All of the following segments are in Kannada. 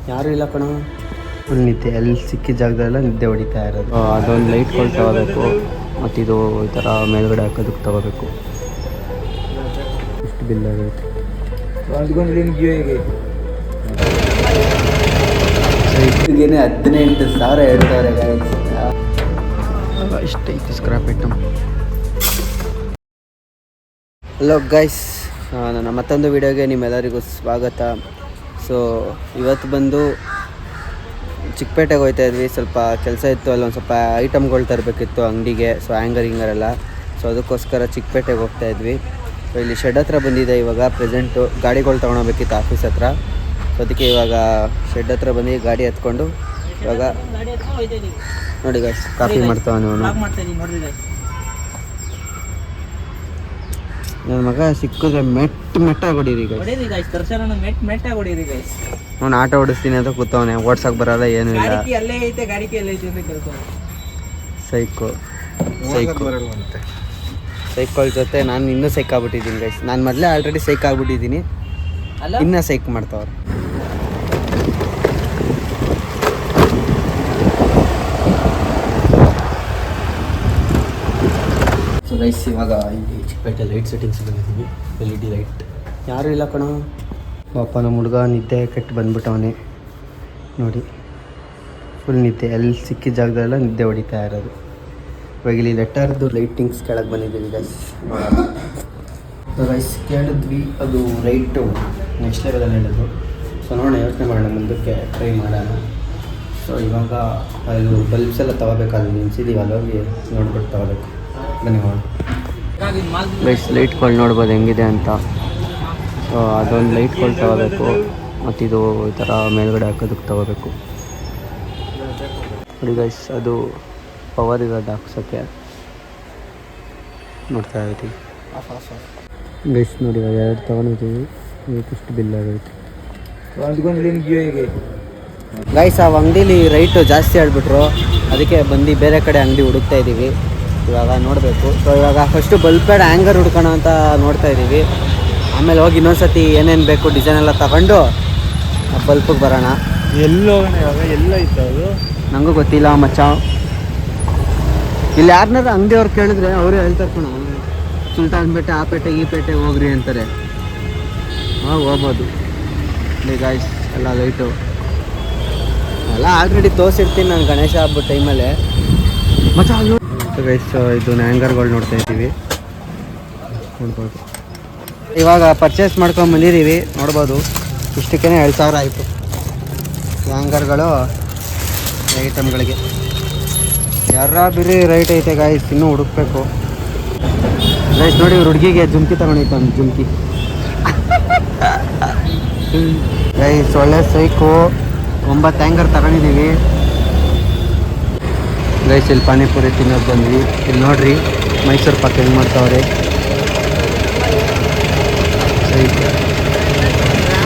ಯಾರು ಇಲ್ಲ ಕಣ. ಫುಲ್ ನಿದ್ದೆ, ಎಲ್ಲಿ ಸಿಕ್ಕಿದ ಜಾಗದಲ್ಲ ನಿದ್ದೆ ಹೊಡಿತಾ ಇರೋದು. ಅದೊಂದು ಲೈಟ್ಗಳು ತಗೋಬೇಕು, ಮತ್ತಿದು ಈ ಥರ ಮೇಲ್ಗಡೆ ಹಾಕೋದಕ್ಕೆ ತಗೋಬೇಕು. ಎಷ್ಟು ಬಿಲ್ ಆಗೈತೆ? ಸೈಟ್ಗೇನೆ 18,000 ಹೇಳ್ತಾರೆ. ಇಷ್ಟೈತಿ ಸ್ಕ್ರಾಪ್ ಐಟಮ್. ಹಲೋ ಗೈಸ್, ನನ್ನ ಮತ್ತೊಂದು ವಿಡಿಯೋಗೆ ನಿಮ್ಮೆಲ್ಲರಿಗೂ ಸ್ವಾಗತ. ಸೊ ಇವತ್ತು ಬಂದು ಚಿಕ್ಕಪೇಟೆಗೆ ಹೋಗ್ತಾ ಇದ್ವಿ. ಸ್ವಲ್ಪ ಕೆಲಸ ಇತ್ತು, ಅಲ್ಲೊಂದು ಸ್ವಲ್ಪ ಐಟಮ್ಗಳು ತರಬೇಕಿತ್ತು ಅಂಗಡಿಗೆ. ಸೊ ಹ್ಯಾಂಗರಿಂಗರೆಲ್ಲ, ಸೊ ಅದಕ್ಕೋಸ್ಕರ ಚಿಕ್ಕಪೇಟೆಗೆ ಹೋಗ್ತಾ ಇದ್ವಿ. ಸೊ ಇಲ್ಲಿ ಶೆಡ್ ಹತ್ರ ಬಂದಿದೆ ಇವಾಗ ಪ್ರೆಸೆಂಟು. ಗಾಡಿಗಳು ತೊಗೊಳಬೇಕಿತ್ತು ಆಫೀಸ್ ಹತ್ರ. ಸೊ ಅದಕ್ಕೆ ಇವಾಗ ಶೆಡ್ ಹತ್ರ ಬಂದು ಗಾಡಿ ಎತ್ಕೊಂಡು ಇವಾಗ ನೋಡಿ ಗೈಸ್ ಕಾಫಿ ಮಾಡ್ತಾವನು ಅವನು. ನನ್ನ ಮಗ ಸಿಕ್ಕಿದ್ರೆ ಮೆಟ್ಟಾಗಿ ಹೊಡೀರಿ ಗೈಸ್. ಅವ್ನು ಆಟ ಓಡಿಸ್ತೀನಿ ಅಂತ ಕೂತವನೆ, ಓಡ್ಸಕ್ಕೆ ಬರಲ್ಲ, ಏನೂ ಇಲ್ಲ. ಸೈಕಲ್ ಜೊತೆ ನಾನು ಇನ್ನೂ ಸೈಕ್ ಆಗ್ಬಿಟ್ಟಿದ್ದೀನಿ ಗೈಸ್. ನಾನು ಮೊದಲೇ ಆಲ್ರೆಡಿ ಸೈಕ್ ಆಗ್ಬಿಟ್ಟಿದ್ದೀನಿ, ಇನ್ನೂ ಸೈಕ್ ಮಾಡ್ತಾವ್ರು. ಸೊ ಗೈಸ್ ಇವಾಗ ಇಲ್ಲಿ ಚಿಕ್ಕಪೇಟೆ ಲೈಟ್ ಸೆಟ್ಟಿಂಗ್ಸ್ ಬಂದಿದ್ದೀವಿ. LED light. ಯಾರೂ ಇಲ್ಲ ಕಣ. ಪಾಪ ನಮ್ಮ ಹುಡುಗ ನಿದ್ದೆ ಕೆಟ್ಟು ಬಂದ್ಬಿಟ್ಟವನೇ ನೋಡಿ. ಫುಲ್ ನಿದ್ದೆ, ಎಲ್ಲಿ ಸಿಕ್ಕಿದ ಜಾಗದಲ್ಲ ನಿದ್ದೆ ಹೊಡಿತಾ ಇರೋದು. ಇವಾಗ ಇಲ್ಲಿ ಲೆಟರ್ದು ಲೈಟಿಂಗ್ಸ್ ಕೆಳಗೆ ಬಂದಿದ್ದೀವಿ ಗೈಸ್. ಸೊ ಗೈಸ್ ಕೇಳಿದ್ವಿ, ಅದು ಲೈಟು ನೆಕ್ಸ್ಟ್ ಲೆವೆಲಲ್ಲಿ ಹೇಳಿದ್ರು. ಸೊ ನೋಡೋಣ, ಯೋಚನೆ ಮಾಡೋಣ, ಮುಂದಕ್ಕೆ ಟ್ರೈ ಮಾಡೋಣ. ಸೊ ಇವಾಗ ಅದು ಬಲ್ಬ್ಸ್ ಎಲ್ಲ ತೊಗೋಬೇಕಾದ್ರೆ ನಿಲ್ಸಿದ್ದೀವಿ, ಅಲ್ಲೋಗಿ ನೋಡ್ಬಿಟ್ಟು ತೊಗೋಬೇಕು. ಬನ್ನಿ ಮಾಡೋಣ ಗೈಸ್. ಲೈಟ್ಗಳು ನೋಡ್ಬೋದು ಹೆಂಗಿದೆ ಅಂತ. ಸೊ ಅದೊಂದು ಲೈಟ್ಗಳು ತೊಗೋಬೇಕು, ಮತ್ತಿದು ಈ ಥರ ಮೇಲ್ಗಡೆ ಹಾಕೋದಕ್ಕೆ ತೊಗೋಬೇಕು. ನೋಡಿ ಗೈಸ್, ಅದು ಪವರ್ ಇರೋದು ಹಾಕ್ಸೋಕ್ಕೆ ನೋಡ್ತಾ ಇದ್ದೀವಿ ಗೈಸ್. ನೋಡಿ ಇವಾಗ 2 ತೊಗೊಂಡಿದ್ದೀವಿ, ಇದಕ್ಕಿಷ್ಟು ಬಿಲ್ ಆಗೈತೆ ಗೈಸ್. ಆ ಅಂಗಡೀಲಿ ರೈಟು ಜಾಸ್ತಿ ಹೇಳ್ಬಿಟ್ರು, ಅದಕ್ಕೆ ಬಂದು ಬೇರೆ ಕಡೆ ಅಂಗಡಿ ಹುಡುಕ್ತಾ ಇದ್ದೀವಿ. ಇವಾಗ ನೋಡಬೇಕು. ಸೊ ಇವಾಗ ಫಸ್ಟು ಬಲ್ಬ್ ಪ್ಯಾಡ್ ಹ್ಯಾಂಗರ್ ಹುಡ್ಕೋಣ ಅಂತ ನೋಡ್ತಾ ಇದ್ದೀವಿ. ಆಮೇಲೆ ಹೋಗಿ ಇನ್ನೊಂದ್ಸತಿ ಏನೇನು ಬೇಕು ಡಿಸೈನ್ ಎಲ್ಲ ತಗೊಂಡು ಬಲ್ಪಿಗೆ ಬರೋಣ. ಎಲ್ಲೋಗೋಣ ಇವಾಗ? ಎಲ್ಲ ಇತ್ತು ಅದು, ನನಗೂ ಗೊತ್ತಿಲ್ಲ ಮಚ್ಚ. ಇಲ್ಲಿ ಯಾರನ್ನಾರು ಅಂಗಡಿಯವ್ರು ಕೇಳಿದ್ರೆ ಅವರೇ ಹೇಳ್ತಾರೆ ಕಣ, ಸುಲ್ತಾನ್ ಪೇಟೆ, ಆ ಪೇಟೆ, ಈ ಪೇಟೆಗೆ ಹೋಗ್ರಿ ಅಂತಾರೆ. ಹೋಗ್ಬೋದು. ಗಾಯ್ಸ್ ಎಲ್ಲ ಲೈಟು ಎಲ್ಲ ಆಲ್ರೆಡಿ ತೋರಿಸಿರ್ತೀನಿ ನಾನು ಗಣೇಶ ಹಬ್ಬದ ಟೈಮಲ್ಲೇ ಮಚ್ಚ. ಗೈಸ್ ಇದು ಹ್ಯಾಂಗರ್ಗಳು ನೋಡ್ತಾ ಇದ್ದೀವಿ, ನೋಡ್ಬೋದು. ಇವಾಗ ಪರ್ಚೇಸ್ ಮಾಡ್ಕೊಂಡು ಬಂದಿದ್ದೀವಿ, ನೋಡ್ಬೋದು. ಇಷ್ಟಕ್ಕೇ 7,000 ಆಯಿತು ಹ್ಯಾಂಗರ್ಗಳು ಐಟಮ್ಗಳಿಗೆ. ಯಾರ ಬಿರಿ ರೈಟ್ ಐತೆ ಗಾಯ್ಸ್, ಇನ್ನೂ ಹುಡುಕ್ಬೇಕು ಗೈಸ್. ನೋಡಿ ಇವ್ರು ಹುಡುಗಿಗೆ ಜುಮ್ಕಿ ತಗೊಂಡಿತ್ತು, ಒಂದು ಜುಮ್ಕಿ ಗೈಸ್. ಒಳ್ಳೆ ಸೈಕು 9 ಹ್ಯಾಂಗರ್ ತಗೊಂಡಿದ್ದೀವಿ ಗೈಸ್. ಇಲ್ಲಿ ಪಾನಿಪುರಿ ತಿನ್ನೋದು ಬಂದ್ವಿ. ಇಲ್ಲಿ ನೋಡ್ರಿ ಮೈಸೂರು ಪಾಕ್ ಹೆಂಗೆ ಮಾಡ್ತಾವ್ರೆ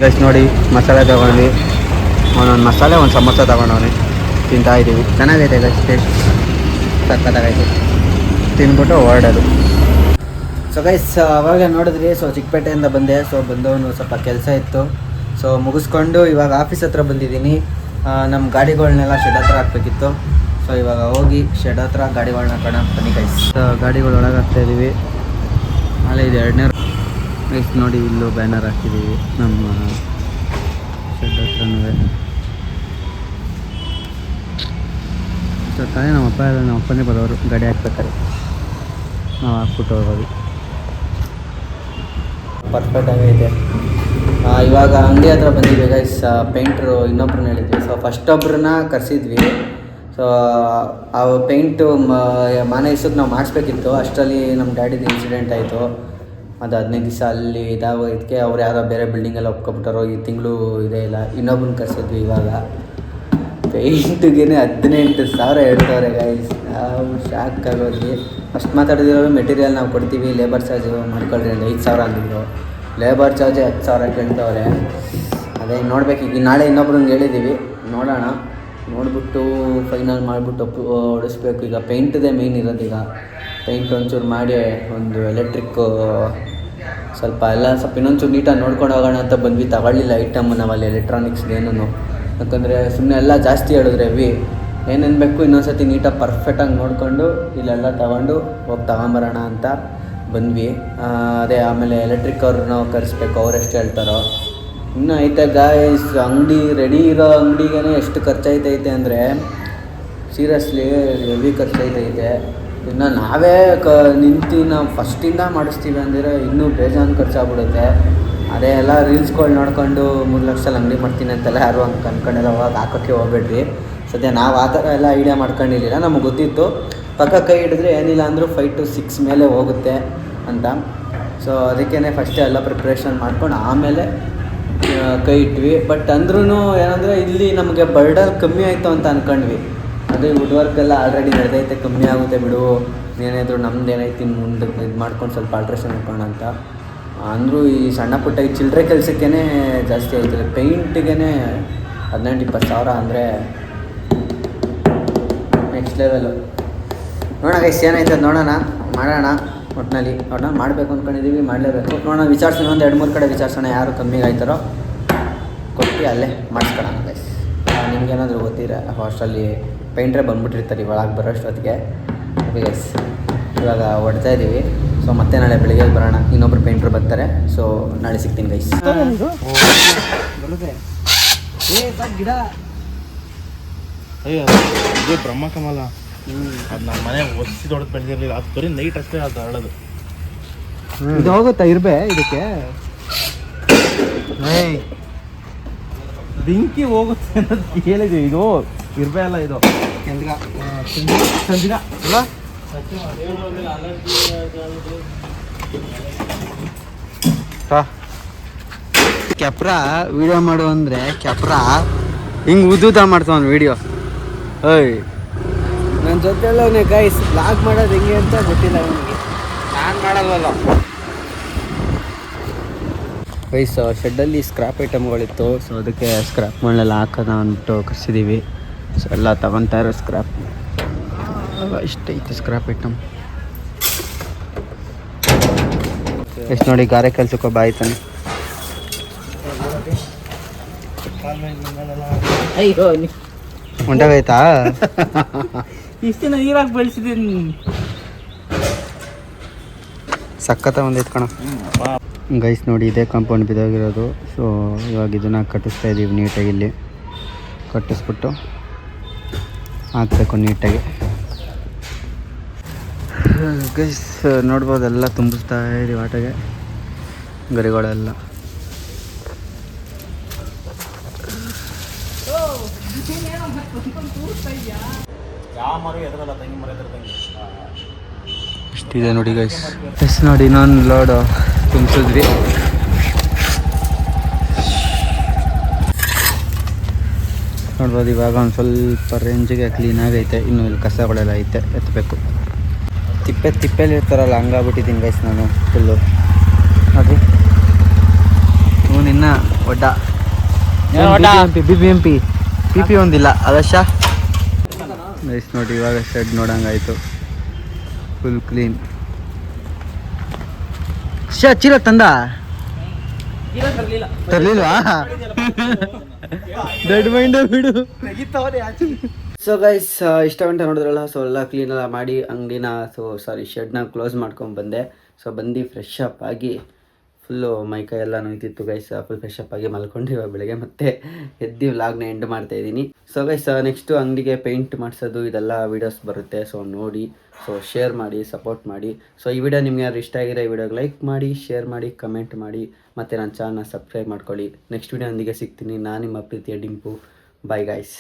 ಗೈಸ್. ನೋಡಿ ಮಸಾಲೆ ತಗೊಂಡ್ವಿ, ಒಂದೊಂದು ಮಸಾಲೆ, ಒಂದು ಸಮೋಸ ತಗೊಂಡವನೆ, ತಿಂತಾ ಇದ್ದೀವಿ. ಚೆನ್ನಾಗೈತೆ ಗೈಸ್, ಟೇಸ್ಟ್ ಸಕ್ಕತ್ತಾಗೈತೆ. ತಿಂದ್ಬಿಟ್ಟು ಹೊರಡೋದು. ಸೊ ಗೈಸ್ ಅವಾಗ ನೋಡಿದ್ರಿ. ಸೊ ಚಿಕ್ಕಪೇಟೆಯಿಂದ ಬಂದೆ. ಸೊ ಬಂದವನು ಸ್ವಲ್ಪ ಕೆಲಸ ಇತ್ತು, ಸೊ ಮುಗಿಸ್ಕೊಂಡು ಇವಾಗ ಆಫೀಸ್ ಹತ್ರ ಬಂದಿದ್ದೀನಿ. ನಮ್ಮ ಗಾಡಿಗಳನ್ನೆಲ್ಲ ಶೆಡ್ ಹತ್ರ ಹಾಕ್ಬೇಕಿತ್ತು. ಸೊ ಇವಾಗ ಹೋಗಿ ಶೆಡ್ ಹತ್ರ ಗಾಡಿಗಳನ್ನ ಹಾಕೋಣ ಬನ್ನಿ ಗೈಸ್. ಗಾಡಿಗಳು ಒಳಗೆ ಹಾಕ್ತಾಯಿದ್ದೀವಿ. ನಾಳೆ ಇದು 2ನೇ ಗೈಸ್. ನೋಡಿ ಇಲ್ಲೂ ಬ್ಯಾನರ್ ಹಾಕಿದ್ದೀವಿ ನಮ್ಮ ಶೆಡ್ ಹತ್ರನೂ. ಸೊ ತಾನೇ ನಮ್ಮ ಅಪ್ಪನೇ ಬರೋರು ಗಾಡಿ ಹಾಕ್ಬೇಕಾರೆ, ನಾವು ಹಾಕ್ಬಿಟ್ಟು ಹೋಗೋದು. ಪರ್ಫೆಕ್ಟ್ ಆಗೈತೆ. ಇವಾಗ ಅಂಗಡಿ ಹತ್ರ ಬಂದಿದ್ವಿ ಗೈಸ್. ಪೇಂಟ್ರು ಇನ್ನೊಬ್ರನ್ನ ಹೇಳಿದ್ವಿ. ಸೊ ಫಸ್ಟ್ ಒಬ್ರನ್ನ ಕರೆಸಿದ್ವಿ. ಸೊ ಆ ಪೇಂಟು ಮನೆ ಇಸಕ್ಕೆ ನಾವು ಮಾಡಿಸ್ಬೇಕಿತ್ತು. ಅಷ್ಟರಲ್ಲಿ ನಮ್ಮ ಡ್ಯಾಡಿದು ಇನ್ಸಿಡೆಂಟ್ ಆಯಿತು. ಅದು 15 ದಿವಸ ಅಲ್ಲಿ ಇದಾಗೋದಕ್ಕೆ ಅವ್ರು ಯಾವುದೋ ಬೇರೆ ಬಿಲ್ಡಿಂಗೆಲ್ಲ ಒಪ್ಕೊಬಿಟ್ಟಾರೋ. ಈ ತಿಂಗಳು ಇದೇ ಇಲ್ಲ, ಇನ್ನೊಬ್ರನ್ನ ಕರೆಸಿದ್ವಿ. ಇವಾಗ ಪೇಂಟಿಗೆ 18,000 ಹೇಳ್ತಾರೆ ಗೈಸ್. ನಾವು ಶಾಕ್ ಆಗೋದ್ವಿ. ಫಸ್ಟ್ ಮಾತಾಡಿದಿರೋ ಮೆಟೀರಿಯಲ್ ನಾವು ಕೊಡ್ತೀವಿ, ಲೇಬರ್ ಚಾರ್ಜ್ ಮಾಡ್ಕೊಳ್ರಿ ಅಂತ 5,000 ಅಂದಿದ್ರು. Labour charge 10,000 ಕೇಳ್ತವ್ರೆ. ಅದೇ ನೋಡ್ಬೇಕು. ಈಗ ನಾಳೆ ಇನ್ನೊಬ್ರಂಗೆ ಹೇಳಿದ್ದೀವಿ, ನೋಡೋಣ. ನೋಡಿಬಿಟ್ಟು ಫೈನಲ್ ಮಾಡಿಬಿಟ್ಟು ಹೊಡಿಸ್ಬೇಕು. ಈಗ ಪೇಂಟ್ದೇ ಮೇಯ್ನ್ ಇರೋದೀಗ. ಪೇಂಟ್ ಒಂಚೂರು ಮಾಡಿ ಒಂದು ಎಲೆಕ್ಟ್ರಿಕ್ಕು ಸ್ವಲ್ಪ ಇನ್ನೊಂಚೂರು ನೀಟಾಗಿ ನೋಡ್ಕೊಂಡು ಹೋಗೋಣ ಅಂತ ಬಂದ್ವಿ. ತಗೊಳ್ಳಿಲ್ಲ ಐಟಮ್ ನಾವಲ್ಲಿ ಎಲೆಕ್ಟ್ರಾನಿಕ್ಸ್ದೇನು. ಯಾಕಂದರೆ ಸುಮ್ಮನೆ ಎಲ್ಲ ಜಾಸ್ತಿ ಹೇಳಿದ್ರೆ ಹೆವಿ ಏನೇನು ಬೇಕು ಇನ್ನೊಂದು ಸತಿ ನೀಟಾಗಿ ಪರ್ಫೆಕ್ಟಾಗಿ ನೋಡಿಕೊಂಡು ಇಲ್ಲೆಲ್ಲ ತೊಗೊಂಡು ಹೋಗಿ ತಗೊಂಬರೋಣ ಅಂತ ಬಂದ್ವಿ. ಅದೇ ಆಮೇಲೆ ಎಲೆಕ್ಟ್ರಿಕ್ ಅವ್ರನ್ನ ಕರೆಸ್ಬೇಕು, ಅವ್ರು ಎಷ್ಟು ಹೇಳ್ತಾರೋ. ಇನ್ನೂ ಐತೆ ಗಾಯ್ಸ್, ಅಂಗಡಿ ರೆಡಿ ಇರೋ ಅಂಗಡಿಗೆ ಎಷ್ಟು ಖರ್ಚಾಯ್ತೈತೆ ಅಂದರೆ ಸೀರಿಯಸ್ಲಿ ಹೆವಿ ಖರ್ಚಾಯ್ತೈತೆ. ಇನ್ನು ನಾವೇ ನಿಂತು ನಾವು ಫಸ್ಟಿಂದ ಮಾಡಿಸ್ತೀವಿ ಅಂದರೆ ಇನ್ನೂ ಬೇಜಾನ್ ಖರ್ಚಾಗ್ಬಿಡುತ್ತೆ. ಅದೇ ಎಲ್ಲ ರೀಲ್ಸ್ಗಳು ನೋಡ್ಕೊಂಡು 3 ಲಕ್ಷದಲ್ಲಿ ಅಂಗಡಿ ಮಾಡ್ತೀನಿ ಅಂತೆಲ್ಲ ಯಾರು ಹಂಗೆ ಅಂದ್ಕೊಂಡೆಲ್ಲ ಹೋಗಿ ಹಾಕೋಕ್ಕೆ ಹೋಗ್ಬೇಡ್ರಿ. ಸದ್ಯ ನಾವು ಆ ಥರ ಎಲ್ಲ ಐಡಿಯಾ ಮಾಡ್ಕೊಂಡಿರಲಿಲ್ಲ, ನಮಗೆ ಗೊತ್ತಿತ್ತು ಪಕ್ಕ ಕೈ ಹಿಡಿದ್ರೆ ಏನಿಲ್ಲ ಅಂದರೂ 5 to 6 ಮೇಲೆ ಹೋಗುತ್ತೆ ಅಂತ. ಸೊ ಅದಕ್ಕೇ ಫಸ್ಟೇ ಎಲ್ಲ ಪ್ರಿಪ್ರೇಷನ್ ಮಾಡ್ಕೊಂಡು ಆಮೇಲೆ ಕೈ ಇಟ್ವಿ. ಬಟ್ ಅಂದ್ರೂ ಏನಂದರೆ ಇಲ್ಲಿ ನಮಗೆ ಬರ್ಡನ್ ಕಮ್ಮಿ ಆಯಿತು ಅಂತ ಅಂದ್ಕೊಂಡ್ವಿ. ಅದು ವುಡ್ ವರ್ಕ್ ಎಲ್ಲ ಆಲ್ರೆಡಿ ನಡೆದೈತೆ, ಕಮ್ಮಿ ಆಗುತ್ತೆ ಬಿಡು, ಏನಾದರೂ ನಮ್ದು ಏನೈತಿ ಮುಂದೆ ಇದು ಮಾಡ್ಕೊಂಡು ಸ್ವಲ್ಪ ಆಲ್ಟ್ರೇಷನ್ ಮಾಡ್ಕೋಣ ಅಂತ ಅಂದರೂ ಈ ಸಣ್ಣ ಪುಟ್ಟ ಈ ಚಿಲ್ಲರೆ ಕೆಲಸಕ್ಕೇ ಜಾಸ್ತಿ ಆಯ್ತದೆ. ಪೇಂಟಿಗೆ 18-20 ಸಾವಿರ ಅಂದರೆ ನೆಕ್ಸ್ಟ್ ಲೆವೆಲು. ನೋಡೋಣ ಗೈಸ್ ಏನಾಯ್ತದೆ, ನೋಡೋಣ, ಮಾಡೋಣ. ಒಟ್ಟಿನಲ್ಲಿ ಮಾಡಬೇಕು ಅಂದ್ಕೊಂಡಿದ್ದೀವಿ, ಮಾಡಲೇಬೇಕು. ನೋಡೋಣ, ವಿಚಾರಿಸೋಣ, ಒಂದು 2-3 ಕಡೆ ವಿಚಾರಿಸೋಣ, ಯಾರು ಕಮ್ಮಿಗೆ ಆಯ್ತಾರೋ ಕೊಟ್ಟು ಅಲ್ಲೇ ಮಾಡಿಸ್ಕೊಳ್ಳೋಣ ಗೈಸ್. ನಿಮ್ಗೇನಾದರೂ ಗೊತ್ತಿರ ಹಾಸ್ಟೆಲ್ಲಿ ಪೇಂಟ್ರೇ ಬಂದುಬಿಟ್ಟಿರ್ತಾರೆ ಒಳಗೆ ಬರೋಷ್ಟೊತ್ತಿಗೆ. ಗೈಸ್ ಇವಾಗ ಹೊಡ್ತಾ ಇದ್ದೀವಿ. ಸೊ ಮತ್ತೆ ನಾಳೆ ಬೆಳಿಗ್ಗೆ ಬರೋಣ, ಇನ್ನೊಬ್ರು ಪೇಂಟ್ರು ಬರ್ತಾರೆ. ಸೊ ನಾಳೆ ಸಿಗ್ತೀನಿ ಗೈಸ್. ಗಿಡ ಇದು ಬ್ರಹ್ಮಕಮಲ, ಅದು ನಮ್ಮ ಮನೆ ಒಸಿ ದೊಡ್ಡದು ಬೆಳೆದಿರಲಿಲ್ಲ, ಅದು ಬರೀ ನೈಟ್ ಅಷ್ಟೇ ಅದು ಹರಳೋದು. ಇದು ಹೋಗುತ್ತಾ ಇರ್ಬೇ ಇದಕ್ಕೆ? ಬೆಂಕಿ ಹೋಗುತ್ತೆ ಅನ್ನೋದು ಹೇಳಿದೆ. ಇದು ಇರ್ಬೇ ಅಲ್ಲ, ಇದು ಸಂಜಿಗ ಅಲ್ಲ. ಕ್ಯಾಪ್ರ ವಿಡಿಯೋ ಮಾಡು ಅಂದರೆ ಕ್ಯಾಪ್ರ ಹಿಂಗೆ ಉದ್ದುದ ಮಾಡ್ತಾವನು ವಿಡಿಯೋ. ಓಯ್ ನನ್ನ ಜೊತೆಲ್ಲವನೇ ಗೈಸ್, ಬ್ಲಾಗ್ ಮಾಡೋದು ಹೆಂಗೆ ಅಂತ ಗೊತ್ತಿಲ್ಲ ಅವನಿಗೆ, ನಾನು ಮಾಡೋದಲ್ಲ ಗೈಸ್. ಶೆಡ್ಡಲ್ಲಿ ಸ್ಕ್ರಾಪ್ ಐಟಮ್ಗಳಿತ್ತು, ಸೊ ಅದಕ್ಕೆ ಸ್ಕ್ರಾಪ್ ಮಣ್ಣೆಲ್ಲ ಹಾಕೋಣ ಅಂದ್ಬಿಟ್ಟು ಕರ್ಸಿದ್ದೀವಿ. ಸೊ ಎಲ್ಲ ತಗೊತಾ ಇರೋ ಸ್ಕ್ರಾಪ್ ಇಷ್ಟೈತೆ ಸ್ಕ್ರಾಪ್ ಐಟಮ್. ಎಷ್ಟು ನೋಡಿ, ಗಾರೆ ಕೆಲ್ಸಕ್ಕೆ ಒಬ್ಬ ಆಯ್ತಾನೆ. ಹೊಂಟಾಗೈತಾ? ಇಷ್ಟು ದಿನ ನೀರಾಗಿ ಬೆಳೆಸಿದ್ದೀನಿ, ಸಖತ್ತ ಒಂದೈತೆ ಕಣ ಗೈಸ್. ನೋಡಿ, ಇದೇ ಕಾಂಪೌಂಡ್ ಬಿದ್ದೋಗಿರೋದು. ಸೊ ಇವಾಗ ಇದನ್ನು ಕಟ್ಟಿಸ್ತಾ ಇದ್ದೀವಿ ನೀಟಾಗಿ. ಇಲ್ಲಿ ಕಟ್ಟಿಸ್ಬಿಟ್ಟು ಹಾಕಬೇಕು ನೀಟಾಗಿ ಗೈಸ್. ನೋಡ್ಬೋದು, ಎಲ್ಲ ತುಂಬಿಸ್ತಾ ಇದ್ದೀವಿ ಆಟಗೆ ಗರಿಗಳೆಲ್ಲ. ಇಷ್ಟಿದೆ ನೋಡಿ ಗೈಸ್. ಎಸ್ ನೋಡಿ, ಇನ್ನೊಂದು ಲೋಡು ತುಂಬಿಸಿದ್ವಿ. ನೋಡ್ಬೋದು, ಇವಾಗ ಒಂದು ಸ್ವಲ್ಪ ರೇಂಜಿಗೆ ಕ್ಲೀನಾಗೈತೆ. ಇನ್ನು ಇಲ್ಲಿ ಕಸಗಳೆಲ್ಲ ಐತೆ, ಎತ್ತಬೇಕು. ತಿಪ್ಪೆಲಿ ಇರ್ತಾರಲ್ಲ, ಹಂಗಾಗ್ಬಿಟ್ಟಿದ್ದೀನಿ ಗೈಸ್ ನಾನು ಫುಲ್ಲು. ನೋಡಿ, ಇವನು ಇನ್ನ ಒಡ್ಡ BBMP PP ಒಂದಿಲ್ಲ ಅದಶ ಗೈಸ್. ನೋಡಿ, ಇವಾಗ ಶೆಡ್ ನೋಡಂಗಾಯ್ತು, ಫುಲ್ ಕ್ಲೀನ್. ಚೀಲ ತರಲಿಲ್ವಾ? ದೊಡ್ಡ ಮೈಂಡ ಬಿಡು. ಸೊ ಗೈಸ್, ಇಷ್ಟ ಗಂಟೆ ನೋಡಿದ್ರಲ್ಲ. ಸೊ ಎಲ್ಲ ಕ್ಲೀನೆಲ್ಲ ಮಾಡಿ ಅಂಗಡಿನ ಶೆಡ್ನ ಕ್ಲೋಸ್ ಮಾಡ್ಕೊಂಡು ಬಂದೆ. ಸೊ ಬಂದು ಫ್ರೆಶ್ ಅಪ್ ಆಗಿ ಫುಲ್ಲು ಮೈಕೈ ಎಲ್ಲ ನೋಯ್ತಿತ್ತು ಗೈಸ್. ಫುಲ್ ಫ್ರೆಶ್ ಅಪ್ ಆಗಿ ಮಲ್ಕೊಂಡು ಇವಾಗ ಬೆಳಗ್ಗೆ ಮತ್ತೆ ಎದ್ದು ವ್ಲಾಗ್ನ ಎಂಡ್ ಮಾಡ್ತಾಯಿದ್ದೀನಿ. ಸೊ ಗೈಸ್, ನೆಕ್ಸ್ಟು ಅಂಗಡಿಗೆ ಪೇಂಟ್ ಮಾಡಿಸೋದು ಇದೆಲ್ಲ ವೀಡಿಯೋಸ್ ಬರುತ್ತೆ. ಸೊ ನೋಡಿ, ಸೊ ಶೇರ್ ಮಾಡಿ, ಸಪೋರ್ಟ್ ಮಾಡಿ. ಸೊ ಈ ವಿಡಿಯೋ ನಿಮ್ಗೆ ಯಾರು ಇಷ್ಟ ಆಗಿದೆ, ಈ ವಿಡಿಯೋಗೆ ಲೈಕ್ ಮಾಡಿ, ಶೇರ್ ಮಾಡಿ, ಕಮೆಂಟ್ ಮಾಡಿ, ಮತ್ತು ನನ್ನ ಚಾನಲ್ನ ಸಬ್ಸ್ಕ್ರೈಬ್ ಮಾಡ್ಕೊಳ್ಳಿ. ನೆಕ್ಸ್ಟ್ ವಿಡಿಯೋ ಒಂದಿಗೆ ಸಿಗ್ತೀನಿ. ನಾನು ನಿಮ್ಮ ಪ್ರೀತಿಯ ಡಿಂಪು. Bye guys.